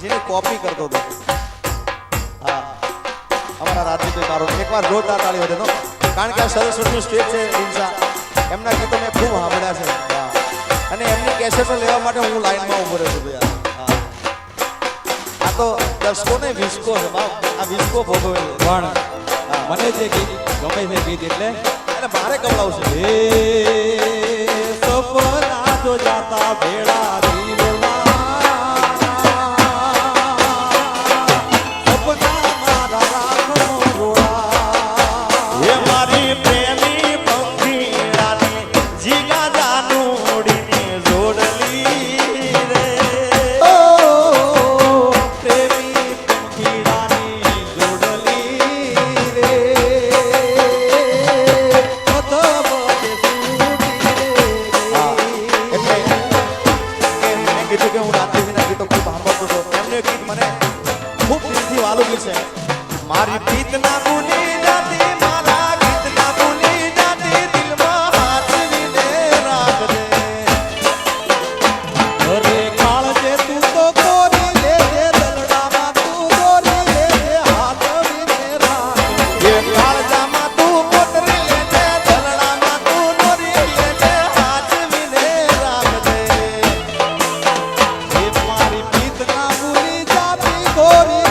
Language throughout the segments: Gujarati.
જેની કોપી કરતો હતો. હા અમારા રાજદીપભાઈ મારો એકવાર જોરદાર તાળી વધે તો, કારણ કે આ સરસ્વતીનું સ્ટેજ છે ઇન્સા, એમના ગીતો મેં ખૂબ સાંભળ્યા છે. હા અને એમની કેસેટો લેવા માટે હું લાઈનમાં ઊભો રહ્યો છું યાર. હા આ તો દસકો ને વીસકો છે બાપ, આ વીસકો ભોગવે પણ મને જે ગીત ગમે છે ગીત એટલે મારે કવડાવશે. એ સપના જો જાતા ભેળા મારી પ્રીત ના ભૂલી જાતી, મારા ગીત ના ભૂલી જાતી, દિલમાં હાથ વિને રાખજે. અરે કાળજે તું તો ગોરી લેજે, દલડામાં તું ગોરી લેજે, હાથ વિને રાખજે. એ કાળજામાં તું કોતરી લેજે, દલડામાં તું દોરી લેજે, હાથ વિને રાખજે. એ મારી પ્રીત ના ભૂલી જાતી, ગોરી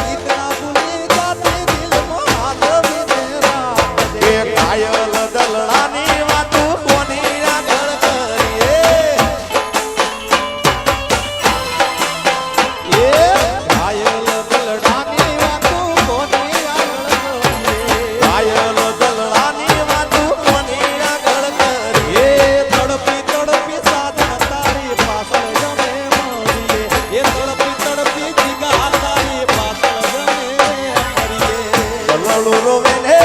કાયલ દલડાની વાતું કોની આગળ કરીએ, એ કાયલ દલડાની વાતું કોની આગળ કરીએ, કાયલ દલડાની વાતું કોની આગળ કરીએ. તડપી તડપી સાધન તારી પાછળ ગમે મળીએ, એ તડપી તડપી જીગા તારી પાછળ ગમે મળીએ. દલડું રોવે ને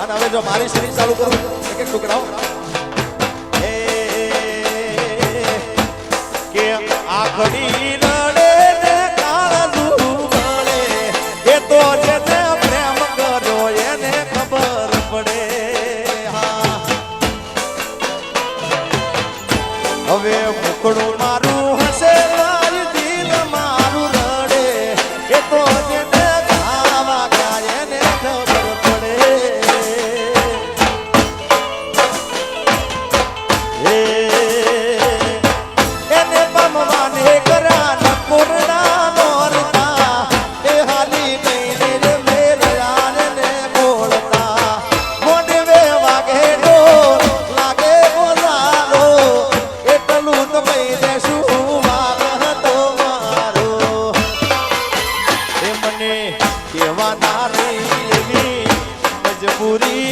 મારી જો મારી સિરીઝ ચાલુ કરું એક એક ટુકડાઓ કે આખડી લડે ને કાળજુ મળે એ તો જેને પ્રેમ કર્યો એને ખબર પડે. હવે મુખડું મારું હશે મારી દિલ મારું રડે એ તો જેને ખાવા ખાય એને ખબર પડે.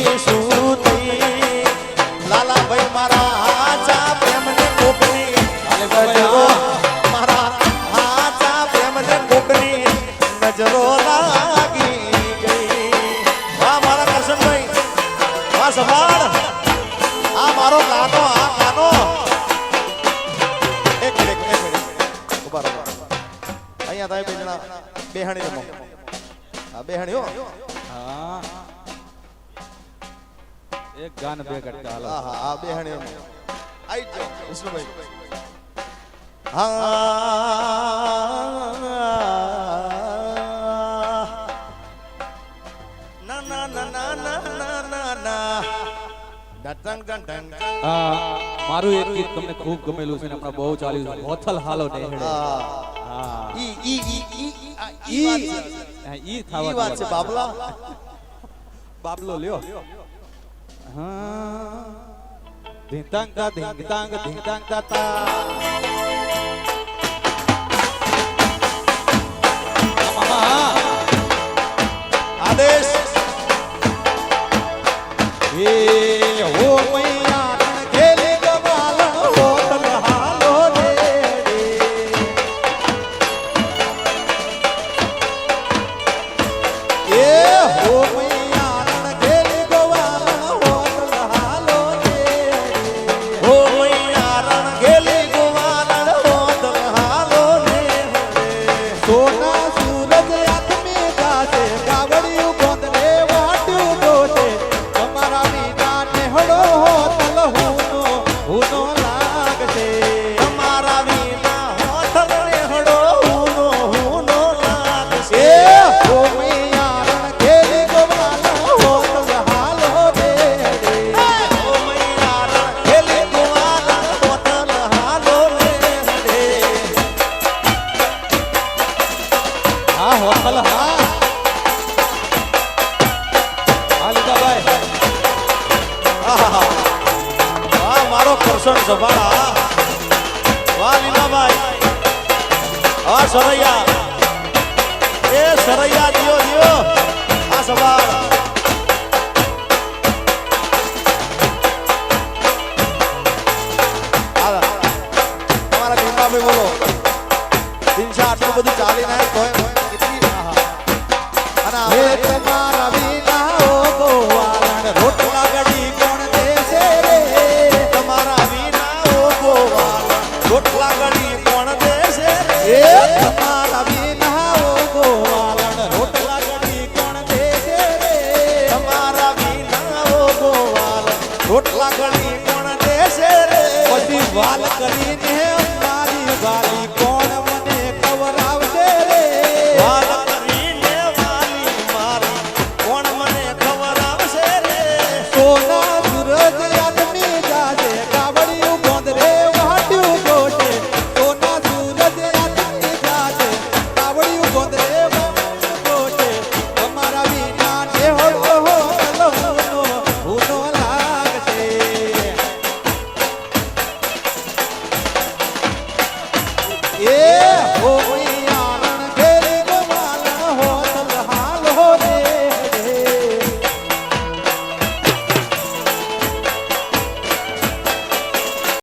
કોકની સુતી લાલાભાઈ મારા હાચા પ્રેમને કોકની હાલે બાબા. મારા હાચા પ્રેમને કોકની નજરો લાગી ગઈ વાહ મારા કરશનભાઈ વાહ સવાળ આ મારો કાનો આ કાનો એક મિનિટ ઉભા રહો અહીંયા થાય બે જણા બેહાણી રમો આ બેહાણી હો હા એક ગાન બે કટકા હાલો. હા આ બેહાણી રમો આઈ જાઓ વિષ્ણુભાઈ હા ના ના ના ના ના ના ના ના ડટંગ ડટંગ મારું એક ગીત તમને ખૂબ ગમેલું છે ને હમણાં બહુ ચાલ્યું છે હોથલ હાલો નેહડે. હા હા ઈ વાત છે. ઈ ઈ થાવા વાત છે બાબલા બાબલો લ્યો. હા ધીંગ તાંગ તા ધીંગ તાંગ ધીંગ તાંગ તા તા. મામા આદેશ એ હો મૈયા તણ ખેલી ગવાલ હોતલ હાલો નેહડે. એ હો મૈયા તણ ખેલી ગવાલ હોતલ હાલો નેહડે. હો મૈયા રણ ગેલી ગુવારણ હોતલ હાલો ને સોના સૂરજ આત્મી ગાજે ગાવડિયું ગોંદરે વાટ્યું ગોટે તમારા વિના નેહડો હોતલ હુનો લાગશે. તમારા વિના હોતલ નેહડો હુનો લાગશે એ હો મૈયા રણ ખેલી ગોવાલ હોતલ હાલો નેહડે. હો મૈયા રણ ગેલી ગુવારણ હોતલ હાલો ને હા હોતલ હા લીધાભાઈ. વાહ મારો કરશન સભાળા વાહ લીલાભાઈ વાહ સરૈયા એ સરૈયા દિયો દિયો આ સભાળ તમારા ભીમાભાઈ બોલો દિનશા આટલું બધું ચાલી ના તોય કેટલી અને હે હવે તમારા વિના ઓ ગોવાળણ રોટલા ગડી કોણ દેશે રે. તમારા વિના ઓ ગોવાળ રોટલા ગળી કોણ દેશે એ તમારા વિના ઓ ગોવાળણ રોટલા ગડી કોણ દેશે રે. તમારા વિના ઓ ગોવાળ રોટલા ગળી કોણ દેશે રે પછી વાલ કરીને મારી વાલી કોણ મને ખવડાવશે રે. વાલ કરીને વાલી મારી કોણ મને ખબર આવશે રે સોના સૂરજ આદમી ગાજે ગાવડિયું ગોંદરે વાટ્યું ગોટે. સોના સૂરજ આદમી ગાજે ગાવડિયું ગોંદરે વાટ્યું ગોટે. તમારા વિના નેહડો હુનો લાગશે. એ હો